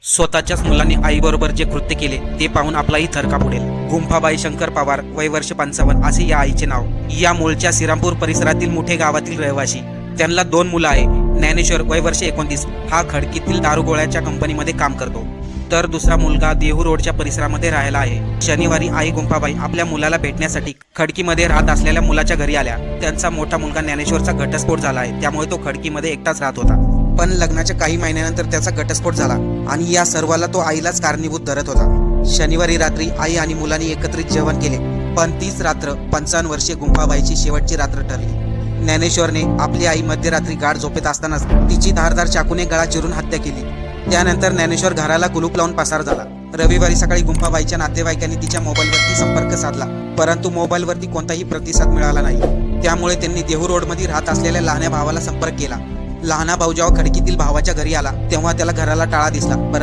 स्वतःच्याच मुलांनी आईबरोबर जे कृत्य केले ते पाहून आपलाही थर कापुडेल. गुंफाबाई शंकर पवार, वय वर्ष 55, असे या आईचे नाव. या मूळच्या श्रीरामपूर परिसरातील मोठे गावातील रहिवासी. त्यांना 2 मुलं आहे. ज्ञानेश्वर, वय वर्ष 29, हा खडकीतील दारुगोळ्याच्या कंपनीमध्ये काम करतो. तर दुसरा मुलगा देहू रोडच्या परिसरामध्ये राहायला आहे. शनिवारी आई गुंफाबाई आपल्या मुलाला भेटण्यासाठी खडकीमध्ये राहत असलेल्या मुलाच्या घरी आल्या. त्यांचा मोठा मुलगा ज्ञानेश्वरचा घटस्फोट झाला आहे, त्यामुळे तो खडकीमध्ये एकटाच राहत होता. पण लग्नाच्या काही महिन्यानंतर त्याचा घटस्फोट झाला आणि या सर्वाला तो आईलाच कारणीभूत धरत होता. शनिवारी रात्री आई आणि मुलांनी एकत्रित जेवण केले, पण तीच रात्र 55 वर्षीय गुंफाबाईची शेवटची रात्र ठरली. ज्ञानेश्वरने आपली आई मध्यरात्री गाढ झोपेत असतानाच तिची धारदार चाकूने गळा चिरून हत्या केली. त्यानंतर ज्ञानेश्वर घराला कुलूप लावून पसार झाला. रविवारी सकाळी गुंफाबाईच्या नातेवाईकांनी तिच्या मोबाईलवरती संपर्क साधला, परंतु मोबाईलवरती कोणताही प्रतिसाद मिळाला नाही. त्यामुळे त्यांनी देहू रोडमध्ये राहत असलेल्या लहान्या भावाला संपर्क केला. लहाना भाऊ जेव्हा खडकीतील भावाच्या घरी आला तेव्हा त्याला घराला टाळा दिसला, परंतु